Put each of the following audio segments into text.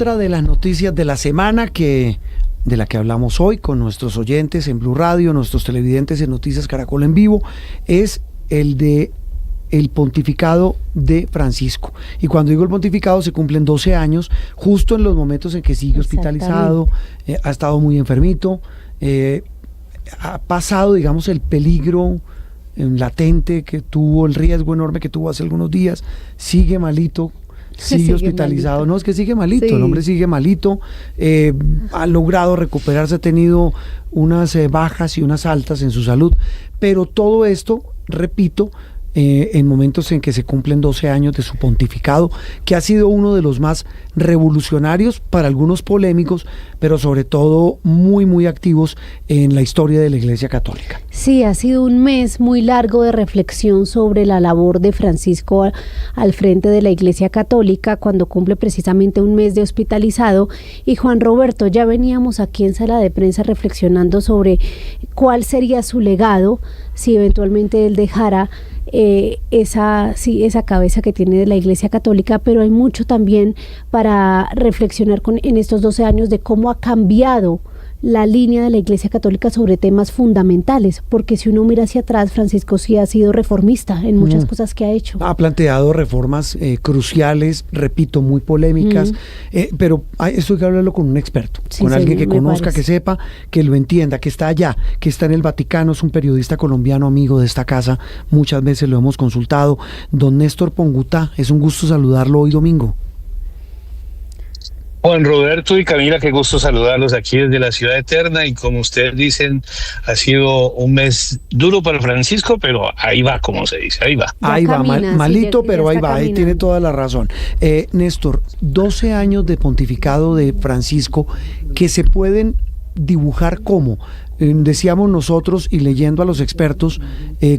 otra de las noticias de la semana de la que hablamos hoy con nuestros oyentes en Blue Radio, nuestros televidentes en Noticias Caracol en Vivo, es el de el pontificado de Francisco. Y cuando digo el pontificado, se cumplen 12 años, justo en los momentos en que sigue hospitalizado, ha estado muy enfermito, ha pasado, digamos, el peligro latente que tuvo, el riesgo enorme que tuvo hace algunos días, sigue malito, sigue hospitalizado, malito. No, es que sigue malito, sí. El hombre sigue malito, ha logrado recuperarse, ha tenido unas bajas y unas altas en su salud, pero todo esto, repito, en momentos en que se cumplen 12 años de su pontificado, que ha sido uno de los más revolucionarios, para algunos polémicos, pero sobre todo muy, muy activos en la historia de la Iglesia Católica. Sí, ha sido un mes muy largo de reflexión sobre la labor de Francisco al frente de la Iglesia Católica, cuando cumple precisamente un mes de hospitalizado. Y Juan Roberto, ya veníamos aquí en Sala de Prensa reflexionando sobre cuál sería su legado si eventualmente él dejara esa cabeza que tiene de la Iglesia Católica, pero hay mucho también para reflexionar en estos 12 años de cómo ha cambiado la línea de la Iglesia Católica sobre temas fundamentales, porque si uno mira hacia atrás, Francisco sí ha sido reformista en muchas cosas que ha hecho. Ha planteado reformas cruciales, repito, muy polémicas, pero esto hay que hablarlo con un experto, sí, con alguien que conozca, que sepa, que lo entienda, que está allá, que está en el Vaticano, es un periodista colombiano amigo de esta casa, muchas veces lo hemos consultado. Don Néstor Pongutá, es un gusto saludarlo hoy domingo. Juan Roberto y Camila, qué gusto saludarlos aquí desde la Ciudad Eterna, y como ustedes dicen, ha sido un mes duro para Francisco, pero ahí va, como se dice, ahí va. Ahí va, malito, pero ahí va, ahí tiene toda la razón. Néstor, 12 años de pontificado de Francisco que se pueden dibujar como, decíamos nosotros y leyendo a los expertos,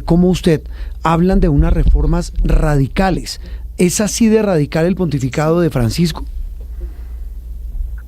como usted, hablan de unas reformas radicales. ¿Es así de radical el pontificado de Francisco?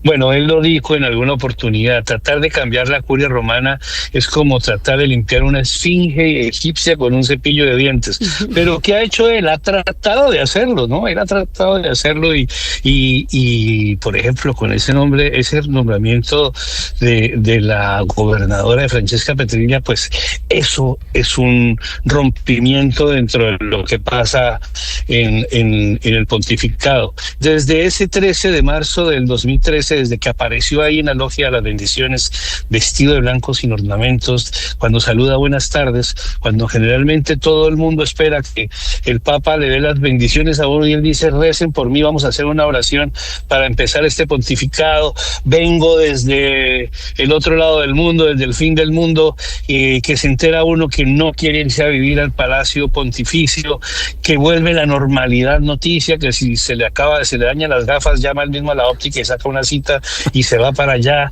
Bueno, él lo dijo en alguna oportunidad, tratar de cambiar la curia romana es como tratar de limpiar una esfinge egipcia con un cepillo de dientes. Pero ¿qué ha hecho él? Ha tratado de hacerlo, ¿no? Él ha tratado de hacerlo y por ejemplo, con ese nombramiento de la gobernadora de Francesca Petriglia, pues eso es un rompimiento dentro de lo que pasa en el pontificado. Desde ese 13 de marzo del 2013, desde que apareció ahí en la logia de las bendiciones, vestido de blanco sin ornamentos, cuando saluda buenas tardes, cuando generalmente todo el mundo espera que el Papa le dé las bendiciones a uno y él dice: recen por mí, vamos a hacer una oración para empezar este pontificado, vengo desde el otro lado del mundo, desde el fin del mundo, que se entera uno que no quiere irse a vivir al Palacio Pontificio, que vuelve la normalidad noticia, que si se le dañan las gafas, llama él mismo a la óptica y saca una cita y se va para allá,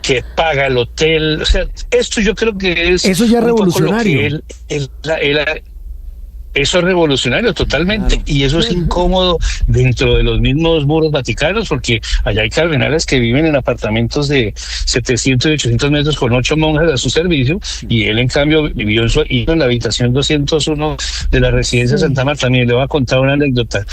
que paga el hotel. O sea, esto yo creo que es... Eso ya es revolucionario. Eso es revolucionario totalmente, claro. Y eso es incómodo dentro de los mismos muros vaticanos, porque allá hay cardenales que viven en apartamentos de 700 y 800 metros con 8 monjas a su servicio, y él en cambio vivió en la habitación 201 de la residencia Santa Marta. También le voy a contar una anécdota.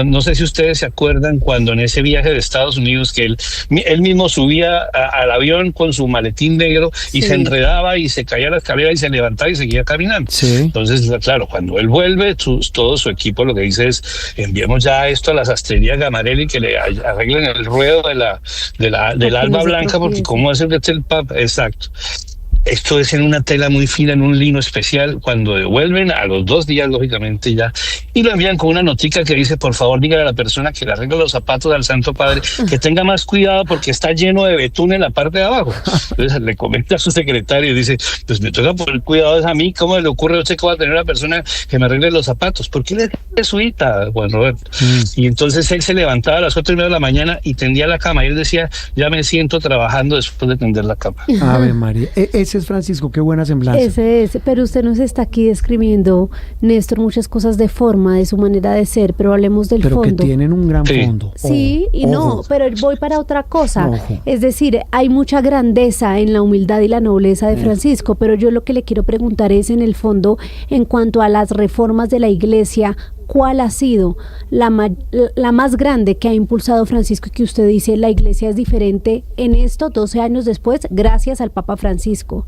No sé si ustedes se acuerdan cuando en ese viaje de Estados Unidos que él mismo subía al avión con su maletín negro y se enredaba y se caía a la escalera y se levantaba y seguía caminando. Entonces, claro, cuando él vuelve, todo su equipo lo que dice es: enviemos ya esto a la sastrería Gamarelli que le arreglen el ruedo del alba blanca, porque cómo hace el Papa. Exacto. Esto es en una tela muy fina, en un lino especial. Cuando devuelven, a los 2 días, lógicamente ya, y lo envían con una notica que dice: por favor, dígale a la persona que le arregle los zapatos al Santo Padre que tenga más cuidado porque está lleno de betún en la parte de abajo. Entonces le comenta a su secretario y dice: pues me toca poner cuidado a mí, ¿cómo le ocurre a usted que va a tener una persona que me arregle los zapatos? ¿Por qué le es jesuita, Juan Roberto? Y entonces él se levantaba a las 4:30 de la mañana y tendía la cama, y él decía: ya me siento trabajando después de tender la cama. Ave María. Ese es Francisco, qué buena semblanza. Ese es, pero usted nos está aquí describiendo, Néstor, muchas cosas de forma, de su manera de ser, pero hablemos del fondo. Pero que tienen un gran fondo. Sí, y no, pero voy para otra cosa. Es decir, hay mucha grandeza en la humildad y la nobleza de Francisco, pero yo lo que le quiero preguntar es, en el fondo, en cuanto a las reformas de la Iglesia, ¿cuál ha sido la más grande que ha impulsado Francisco y que usted dice la Iglesia es diferente en esto 12 años después gracias al Papa Francisco?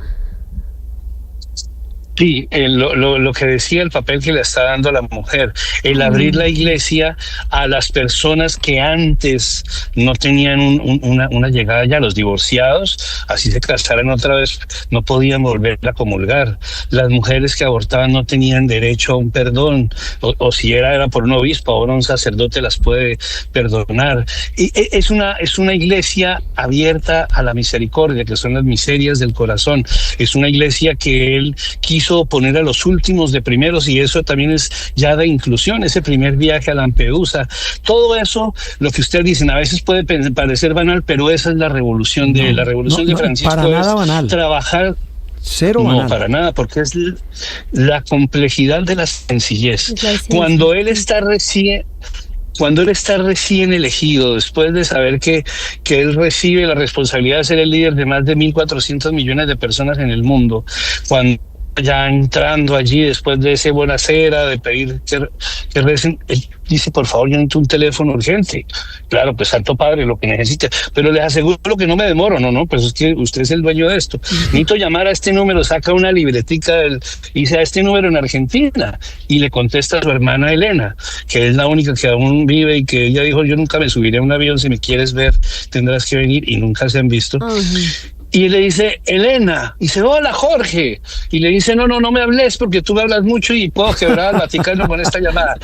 Sí, lo que decía, el papel que le está dando a la mujer, el abrir la iglesia a las personas que antes no tenían una llegada ya, los divorciados, así se casaran otra vez, no podían volver a comulgar. Las mujeres que abortaban no tenían derecho a un perdón, o si era por un obispo, ahora un sacerdote las puede perdonar. Y es una iglesia abierta a la misericordia, que son las miserias del corazón. Es una iglesia que él quiso poner a los últimos de primeros, y eso también es ya de inclusión, ese primer viaje a Lampedusa, todo eso, lo que ustedes dicen, a veces puede parecer banal, pero esa es la revolución de Francisco, para nada banal. Trabajar. Cero No, banal. para nada, porque es la complejidad de la sencillez. Cuando él está recién elegido, después de saber que él recibe la responsabilidad de ser el líder de más de 1.400 millones de personas en el mundo, cuando ya entrando allí después de ese buenasera, de pedir que recen, él dice, por favor, yo necesito un teléfono urgente. Claro, pues Santo Padre, lo que necesite, pero les aseguro que no me demoro. No, pues es que usted es el dueño de esto. Necesito llamar a este número, saca una libretica y dice a este número en Argentina, y le contesta a su hermana Elena, que es la única que aún vive, y que ella dijo, yo nunca me subiré a un avión, si me quieres ver tendrás que venir, y nunca se han visto. Y le dice, Elena, y dice, hola Jorge, y le dice, no me hables porque tú me hablas mucho y puedo quebrar al Vaticano con esta llamada.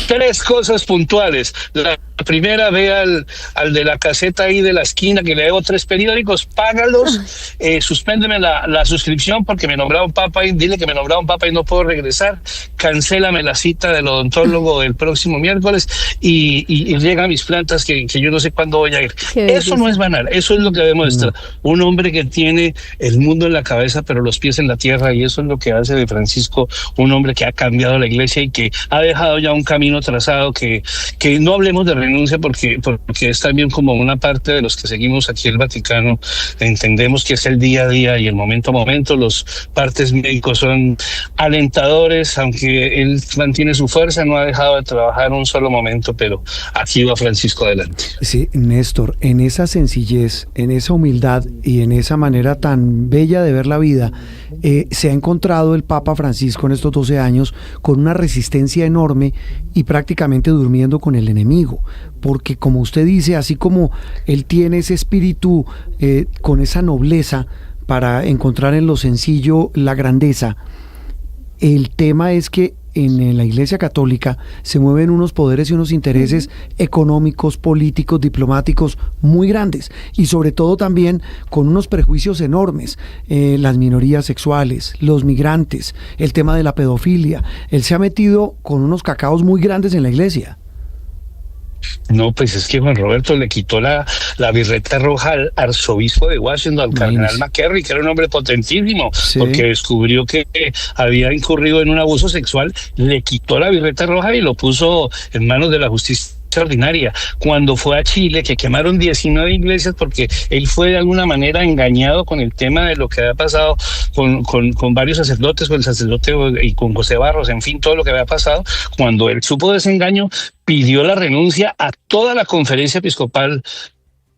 3 cosas puntuales. La primera, ve al de la caseta ahí de la esquina que le debo 3 periódicos, págalos, suspéndeme la suscripción porque me nombraron papa, y dile que me nombraron papa y no puedo regresar, cancélame la cita del odontólogo el próximo miércoles y riega mis plantas que yo no sé cuándo voy a ir. Eso no es banal, eso es lo que demuestra un hombre que tiene el mundo en la cabeza pero los pies en la tierra, y eso es lo que hace de Francisco un hombre que ha cambiado la iglesia y que ha dejado ya un camino trazado, que no hablemos de renuncia porque es también como una parte de los que seguimos aquí el Vaticano, entendemos que es el día a día y el momento a momento. Los partes médicos son alentadores, aunque él mantiene su fuerza, no ha dejado de trabajar un solo momento, pero aquí va Francisco adelante. Sí, Néstor, en esa sencillez, en esa humildad y en esa manera tan bella de ver la vida, se ha encontrado el Papa Francisco en estos 12 años con una resistencia enorme y prácticamente durmiendo con el enemigo, porque como usted dice, así como él tiene ese espíritu con esa nobleza para encontrar en lo sencillo la grandeza, el tema es que en la Iglesia Católica se mueven unos poderes y unos intereses económicos, políticos, diplomáticos muy grandes, y sobre todo también con unos prejuicios enormes, las minorías sexuales, los migrantes, el tema de la pedofilia. Él se ha metido con unos cacaos muy grandes en la Iglesia. No, pues es que Juan Roberto le quitó la birreta roja al arzobispo de Washington, al cardenal McCarry, que era un hombre potentísimo, porque descubrió que había incurrido en un abuso sexual, le quitó la birreta roja y lo puso en manos de la justicia extraordinaria. Cuando fue a Chile, que quemaron 19 iglesias porque él fue de alguna manera engañado con el tema de lo que había pasado con varios sacerdotes, con el sacerdote y con José Barros, en fin, todo lo que había pasado. Cuando él supo de ese engaño, pidió la renuncia a toda la conferencia episcopal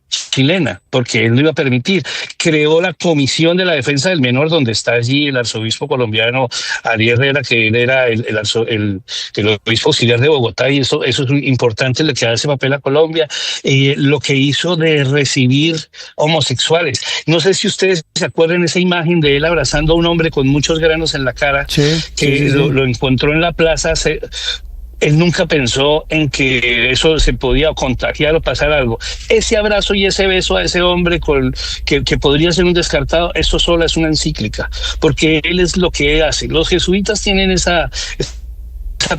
chilena, porque él no iba a permitir. Creó la Comisión de la Defensa del Menor, donde está allí el arzobispo colombiano Ari Herrera, que él era el obispo auxiliar de Bogotá, y eso es importante, le queda ese papel a Colombia. Lo que hizo de recibir homosexuales. No sé si ustedes se acuerdan esa imagen de él abrazando a un hombre con muchos granos en la cara, lo encontró en la plaza. Él nunca pensó en que eso se podía contagiar o pasar algo. Ese abrazo y ese beso a ese hombre que podría ser un descartado, eso solo es una encíclica, porque él es lo que hace. Los jesuitas tienen esa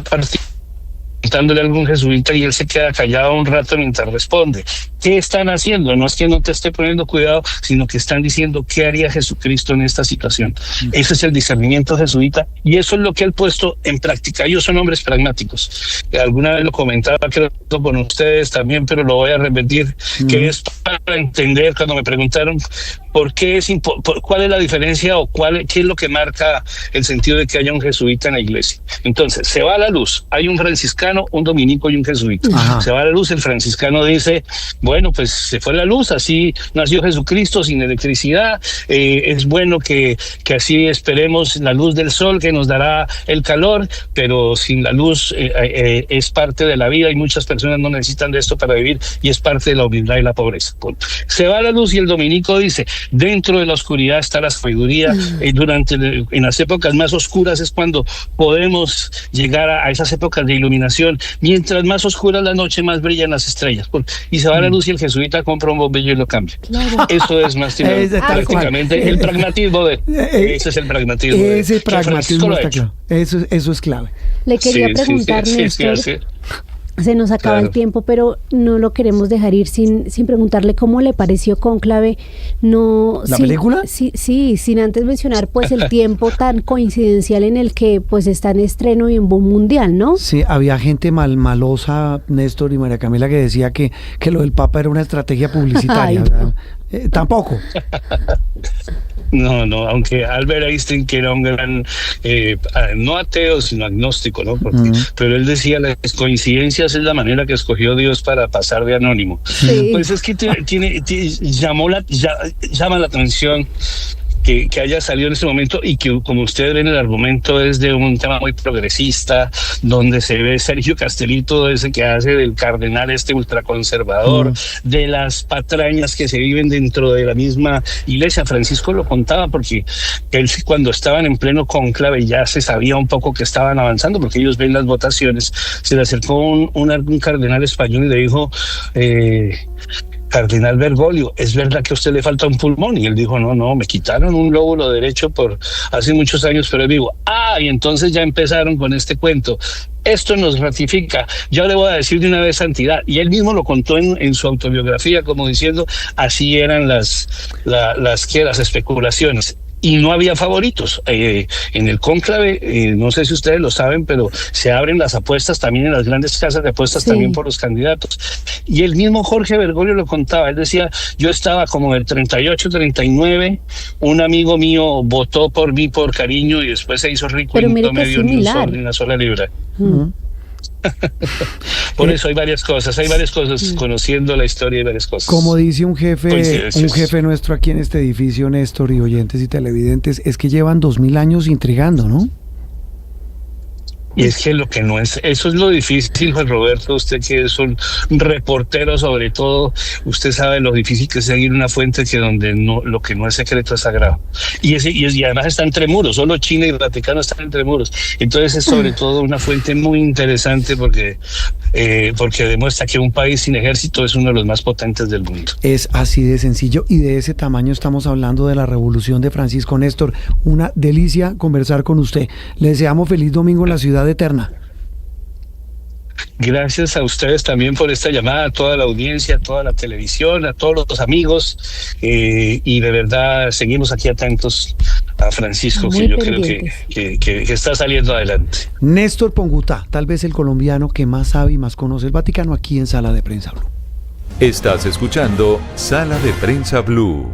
partida, preguntándole a algún jesuita y él se queda callado un rato mientras responde. ¿Qué están haciendo? No es que no te esté poniendo cuidado, sino que están diciendo qué haría Jesucristo en esta situación. Ese es el discernimiento jesuita y eso es lo que él ha puesto en práctica. Ellos son hombres pragmáticos. Alguna vez lo comentaba, creo, con ustedes también, pero lo voy a repetir, que es para entender cuando me preguntaron por qué cuál es la diferencia o qué es lo que marca el sentido de que haya un jesuita en la iglesia. Entonces, se va la luz, hay un franciscano, un dominico y un jesuita. Ajá. Se va la luz, el franciscano dice, bueno, pues se fue la luz, así nació Jesucristo sin electricidad, es bueno que así esperemos la luz del sol que nos dará el calor, pero sin la luz es parte de la vida y muchas personas no necesitan de esto para vivir y es parte de la humildad y la pobreza. Se va la luz y el dominico dice, dentro de la oscuridad está la sabiduría, en las épocas más oscuras es cuando podemos llegar a esas épocas de iluminación, mientras más oscura la noche más brillan las estrellas, y se va la luz y el jesuita compra un bombillo y lo cambia. Claro. Eso es más prácticamente el pragmatismo ese es el pragmatismo. Ese pragmatismo está claro. Eso es clave. Le quería preguntar, Néstor, se nos acaba el tiempo, pero no lo queremos dejar ir sin preguntarle cómo le pareció Cónclave. ¿La película? Sí, sin antes mencionar pues el tiempo tan coincidencial en el que pues está en estreno y en boom mundial, ¿no? Sí, había gente malosa, Néstor y María Camila, que decía que lo del Papa era una estrategia publicitaria. Tampoco. No, aunque Albert Einstein, que era un gran, no ateo, sino agnóstico, ¿no? Pero él decía, las coincidencias es la manera que escogió Dios para pasar de anónimo. Sí. Pues es que llama la atención que haya salido en este momento y que, como ustedes ven, el argumento es de un tema muy progresista, donde se ve Sergio Castellito, ese que hace del cardenal ultraconservador, de las patrañas que se viven dentro de la misma iglesia. Francisco lo contaba porque él, cuando estaban en pleno cónclave, ya se sabía un poco que estaban avanzando, porque ellos ven las votaciones. Se le acercó un cardenal español y le dijo, Cardenal Bergoglio, ¿es verdad que a usted le falta un pulmón? Y él dijo, no, me quitaron un lóbulo derecho por hace muchos años, pero es vivo. Y entonces ya empezaron con este cuento. Esto nos ratifica. Yo le voy a decir de una vez santidad. Y él mismo lo contó en su autobiografía, como diciendo, así eran las especulaciones. Y no había favoritos. En el cónclave, no sé si ustedes lo saben, pero se abren las apuestas también en las grandes casas de apuestas, también por los candidatos. Y el mismo Jorge Bergoglio lo contaba. Él decía, yo estaba como en el 38, 39, un amigo mío votó por mí por cariño y después se hizo rico y no me dio ni una sola libra. Por eso hay varias cosas, conociendo la historia, hay varias cosas. Como dice un jefe nuestro aquí en este edificio, Néstor, y oyentes y televidentes, es que llevan 2000 años intrigando, ¿no? Y es que lo que no es, eso es lo difícil, Juan Roberto, usted que es un reportero sobre todo, usted sabe lo difícil que es seguir una fuente que donde lo que no es secreto es sagrado. Y además está entre muros, solo China y el Vaticano están entre muros. Entonces es sobre todo una fuente muy interesante porque demuestra que un país sin ejército es uno de los más potentes del mundo. Es así de sencillo y de ese tamaño estamos hablando de la revolución de Francisco. Néstor, una delicia conversar con usted. Le deseamos feliz domingo en la ciudad eterna. Gracias a ustedes también por esta llamada, a toda la audiencia, a toda la televisión, a todos los amigos, y de verdad seguimos aquí atentos a Francisco, que yo creo que está saliendo adelante. Néstor Pongutá, tal vez el colombiano que más sabe y más conoce el Vaticano, aquí en Sala de Prensa Blue. Estás escuchando Sala de Prensa Blue.